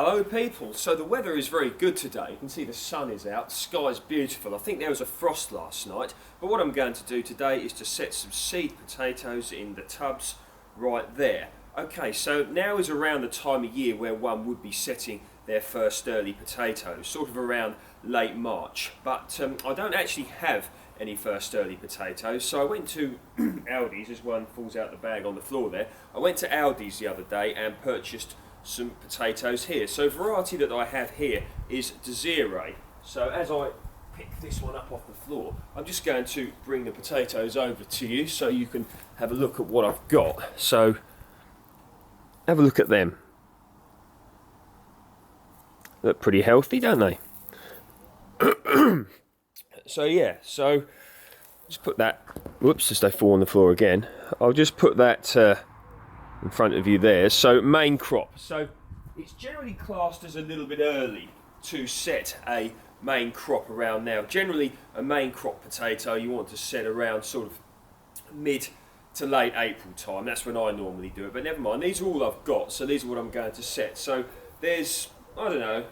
Hello people, so the weather is very good today. You can see the sun is out, the sky's beautiful. I think there was a frost last night, but what I'm going to do today is to set some seed potatoes in the tubs right there. Okay, so now is around the time of year where one would be setting their first early potatoes, sort of around late March, but I don't actually have any first early potatoes, so I went to Aldi's, as one falls out the bag on the floor there. I went to Aldi's the other day and purchased some potatoes here. So variety that I have here is Desiree. So as I pick this one up off the floor, I'm just going to bring the potatoes over to you so you can have a look at what I've got. So have a look at them. Look pretty healthy, don't they? So yeah, so just put that, whoops, as they fall on the floor again, I'll just put that in front of you there. So main crop, so it's generally classed as a little bit early to set a main crop around now. Generally a main crop potato you want to set around sort of mid to late April time. That's when I normally do it, but never mind, these are all I've got, so these are what I'm going to set. So there's, I don't know,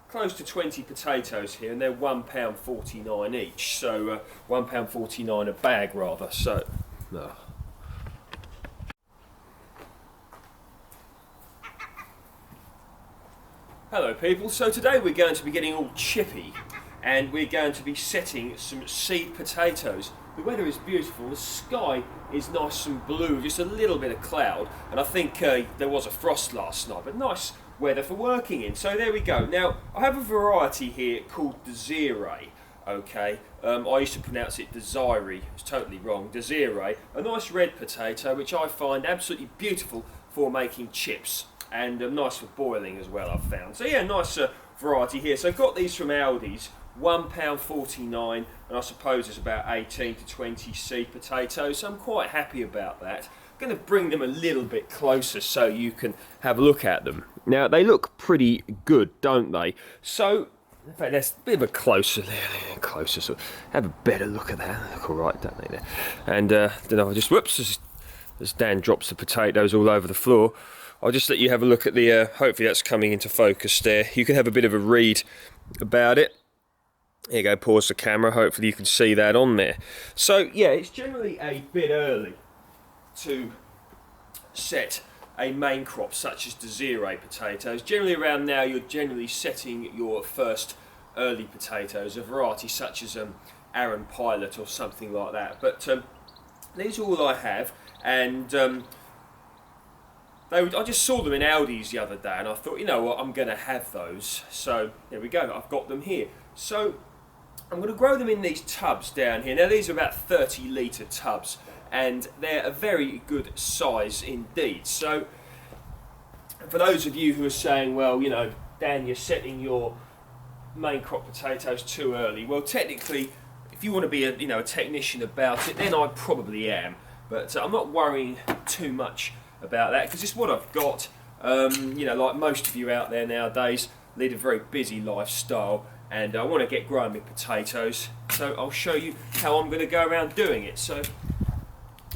close to 20 potatoes here, and they're £1.49 each, so £1.49 a bag rather. So no. Hello people, so today we're going to be getting all chippy and we're going to be setting some seed potatoes. The weather is beautiful, the sky is nice and blue, just a little bit of cloud, and I think there was a frost last night, but nice weather for working in. So there we go. Now I have a variety here called Desiree. Okay, I used to pronounce it Desiree, it's totally wrong, Desiree, a nice red potato which I find absolutely beautiful for making chips. And nice for boiling as well, I've found. So yeah, nice variety here. So I've got these from Aldi's, £1.49, and I suppose there's about 18 to 20 seed potatoes, so I'm quite happy about that. I'm going to bring them a little bit closer so you can have a look at them. Now they look pretty good, don't they? So in fact, let's a bit of a closer, so have a better look at that. They look all right, don't they? There, and then I'll just whoops, as Dan drops the potatoes all over the floor. I'll just let you have a look at the, hopefully that's coming into focus there. You can have a bit of a read about it. Here you go, pause the camera, hopefully you can see that on there. So yeah, it's generally a bit early to set a main crop such as Desiree potatoes. Generally around now you're generally setting your first early potatoes, a variety such as Aaron Pilot or something like that. But these are all I have, and I just saw them in Aldi's the other day and I thought, you know what, I'm going to have those. So there we go, I've got them here. So I'm going to grow them in these tubs down here. Now these are about 30 litre tubs and they're a very good size indeed. So for those of you who are saying, well, you know, Dan, you're setting your main crop potatoes too early. Well, technically, if you want to be a technician about it, then I probably am. But I'm not worrying too much about that because it's what I've got. Like most of you out there nowadays, lead a very busy lifestyle, and I want to get growing with potatoes, so I'll show you how I'm going to go around doing it. So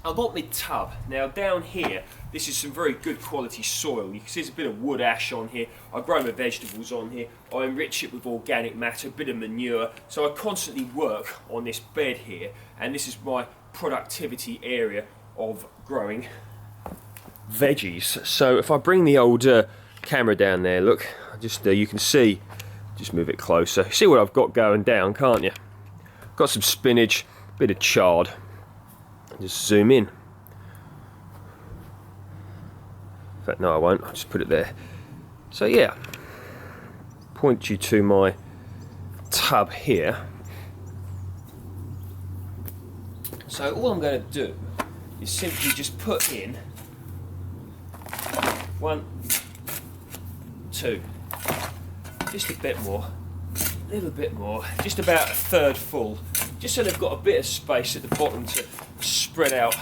I've got my tub. Now down here, this is some very good quality soil. You can see there's a bit of wood ash on here. I grow my vegetables on here. I enrich it with organic matter, a bit of manure, so I constantly work on this bed here, and this is my productivity area of growing veggies. So if I bring the old camera down there, look, just you can see, just move it closer, see what I've got going down, can't you? Got some spinach, bit of chard, just zoom in. In fact, no I won't, I'll just put it there. So yeah, point you to my tub here. So all I'm going to do is simply just put in 1, 2, just a bit more, a little bit more, just about a third full, just so they've got a bit of space at the bottom to spread out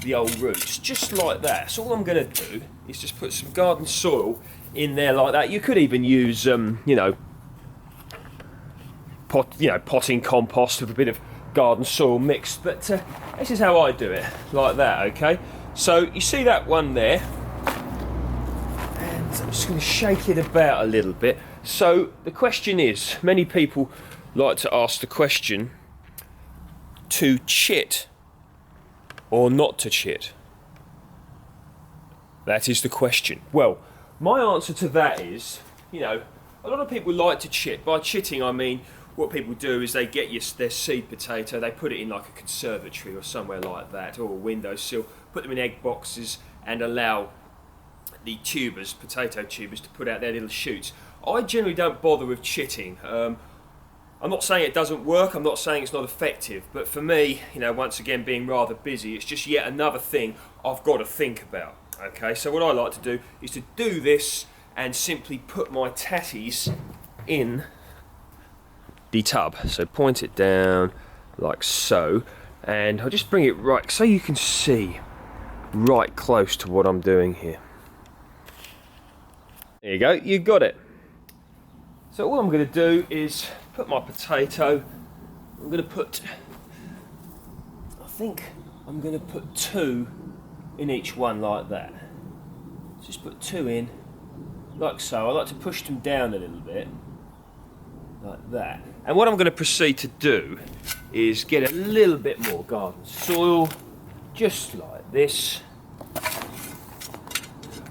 the old roots, just like that. So all I'm going to do is just put some garden soil in there like that. You could even use, potting compost with a bit of garden soil mixed, but this is how I do it, like that. Okay, so you see that one there, and So I'm just going to shake it about a little bit. So the question is, many people like to ask the question, to chit or not to chit? That is the question. Well, my answer to that is, you know, a lot of people like to chit. By chitting, I mean, what people do is they get their seed potato, they put it in like a conservatory or somewhere like that, or a windowsill, put them in egg boxes and allow the tubers, potato tubers, to put out their little shoots. I generally don't bother with chitting. I'm not saying it doesn't work, I'm not saying it's not effective, but for me, you know, once again being rather busy, it's just yet another thing I've got to think about. Okay, so what I like to do is to do this and simply put my tatties in the tub. So point it down like so, and I'll just bring it right so you can see right close to what I'm doing here. There you go, you got it. So all I'm going to do is put my potato, I'm going to put, I think I'm going to put 2 in each one like that. Just put 2 in, like so. I like to push them down a little bit, like that. And what I'm going to proceed to do is get a little bit more garden soil, just like this.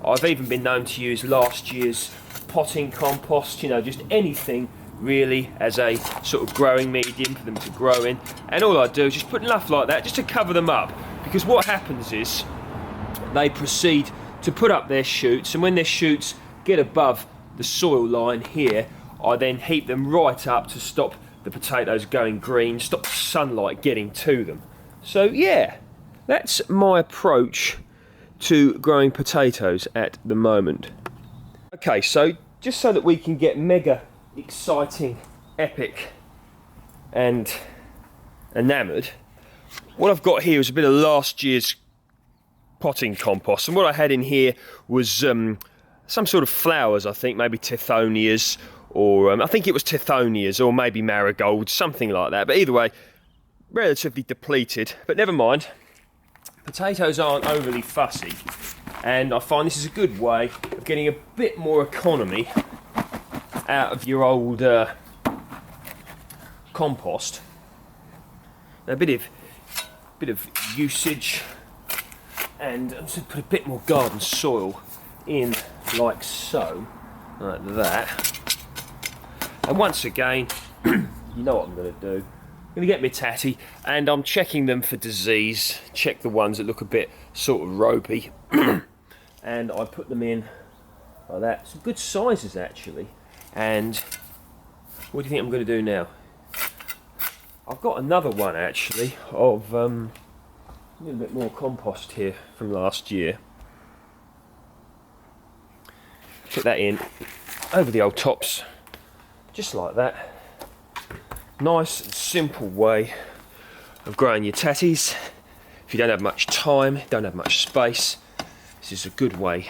I've even been known to use last year's potting compost, you know, just anything really as a sort of growing medium for them to grow in. And all I do is just put enough like that just to cover them up, because what happens is they proceed to put up their shoots, and when their shoots get above the soil line here, I then heap them right up to stop the potatoes going green, stop the sunlight getting to them. So yeah, that's my approach to growing potatoes at the moment. Okay, so just so that we can get mega exciting, epic and enamoured, what I've got here is a bit of last year's potting compost, and what I had in here was some sort of flowers, I think maybe tithonias, or I think it was tithonias, or maybe marigolds, something like that. But either way, relatively depleted, but never mind. Potatoes aren't overly fussy, and I find this is a good way of getting a bit more economy out of your old compost. A bit of usage, and I'm just going to put a bit more garden soil in like so, like that. And once again, you know what I'm going to do. I'm going to get my tatty, and I'm checking them for disease, check the ones that look a bit sort of ropey, and I put them in like that. Some good sizes actually. And what do you think I'm going to do now? I've got another one actually of a little bit more compost here from last year. Put that in over the old tops, just like that. Nice and simple way of growing your tatties. If you don't have much time, don't have much space, this is a good way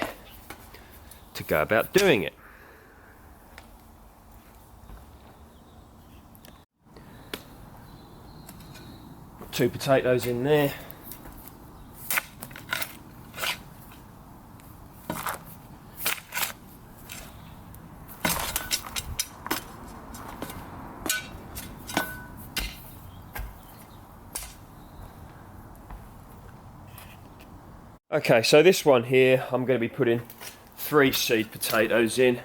to go about doing it. Got 2 potatoes in there. Okay, so this one here, I'm going to be putting 3 seed potatoes in.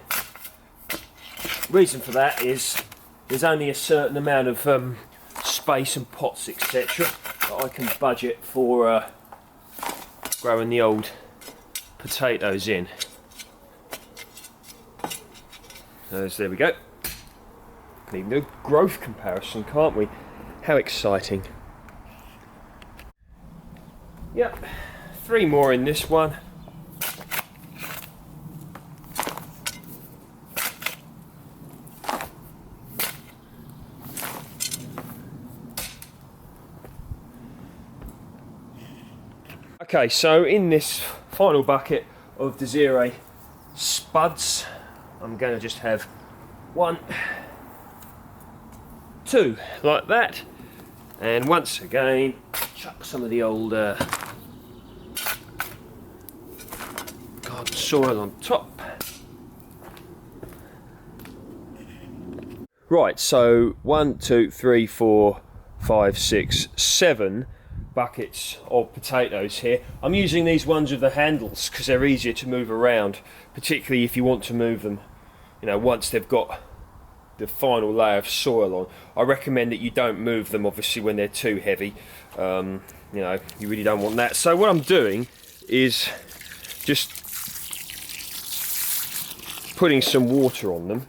Reason for that is there's only a certain amount of space and pots, etc., that I can budget for growing the old potatoes in. So there we go. Can even do a growth comparison, can't we? How exciting. Yep. 3 more in this one. Okay, so in this final bucket of Desiree spuds, I'm going to just have 1, 2, like that. And once again, chuck some of the old garden soil on top. Right, so 1, 2, 3, 4, 5, 6, 7 buckets of potatoes here. I'm using these ones with the handles because they're easier to move around, particularly if you want to move them, you know, once they've got the final layer of soil on. I recommend that you don't move them obviously when they're too heavy. You know, you really don't want that. So what I'm doing is just putting some water on them.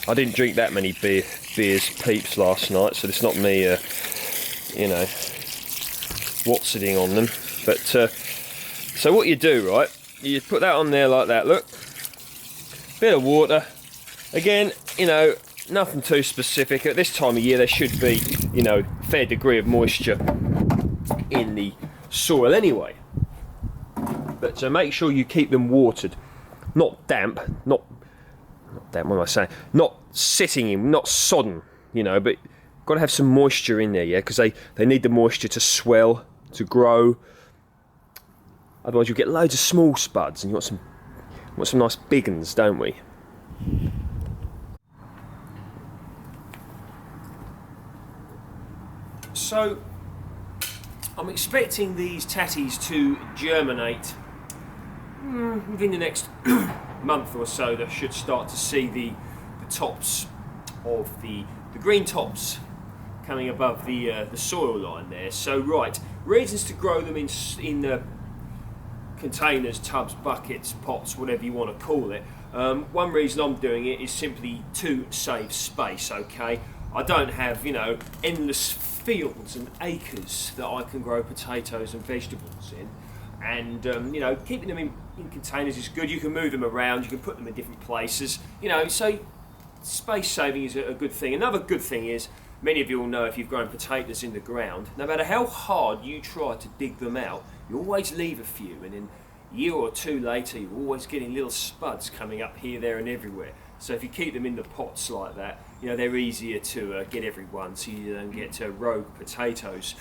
I didn't drink that many beers peeps last night, so it's not me you know, watsing on them. But so what you do, right, you put that on there like that, look, bit of water. Again, you know, nothing too specific. At this time of year there should be, you know, a fair degree of moisture in the soil anyway. But so make sure you keep them watered, not damp, not damp, what am I saying? Not sitting in, not sodden, you know, but got to have some moisture in there, yeah, because they need the moisture to swell, to grow. Otherwise you get loads of small spuds, and you want some nice big ones, don't we? So I'm expecting these tatties to germinate within the next month or so. They should start to see the tops of the green tops coming above the soil line there. So right, reasons to grow them in containers, tubs, buckets, pots, whatever you want to call it. One reason I'm doing it is simply to save space. Okay, I don't have, you know, endless fields and acres that I can grow potatoes and vegetables in. And you know, keeping them in containers is good. You can move them around, you can put them in different places, you know, so space saving is a good thing. Another good thing is, many of you will know if you've grown potatoes in the ground, no matter how hard you try to dig them out, you always leave a few, and then a year or two later you're always getting little spuds coming up here, there and everywhere. So if you keep them in the pots like that, you know, they're easier to get everyone, so you don't get rogue potatoes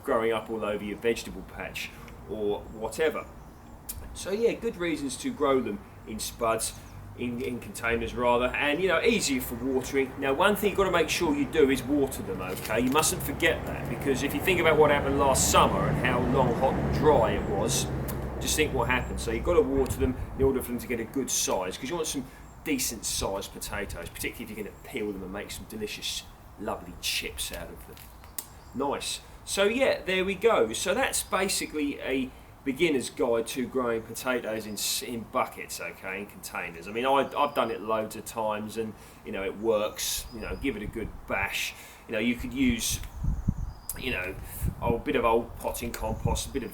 growing up all over your vegetable patch or whatever. So yeah, good reasons to grow them in spuds, in containers rather, and you know, easier for watering. Now one thing you've got to make sure you do is water them, okay? You mustn't forget that, because if you think about what happened last summer and how long, hot and dry it was, just think what happened. So you've got to water them in order for them to get a good size, because you want some decent sized potatoes, particularly if you're going to peel them and make some delicious lovely chips out of them. Nice. So yeah, there we go. So that's basically a beginner's guide to growing potatoes in buckets, okay, in containers. I mean, I've done it loads of times, and you know, it works. You know, give it a good bash. You know, you could use, you know, a bit of old potting compost, a bit of,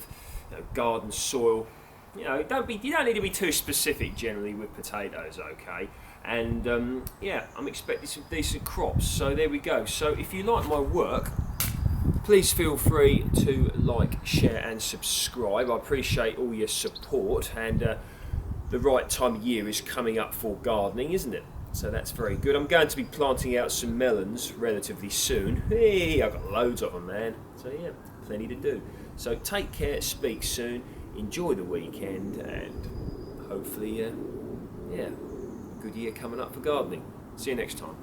you know, garden soil. You know, you don't need to be too specific generally with potatoes, okay? And yeah, I'm expecting some decent crops. So there we go. So if you like my work, please feel free to like, share and subscribe. I appreciate all your support, and the right time of year is coming up for gardening, isn't it? So that's very good. I'm going to be planting out some melons relatively soon. Hey, I've got loads of them, man. So yeah, plenty to do. So take care, speak soon, enjoy the weekend, and hopefully, yeah, good year coming up for gardening. See you next time.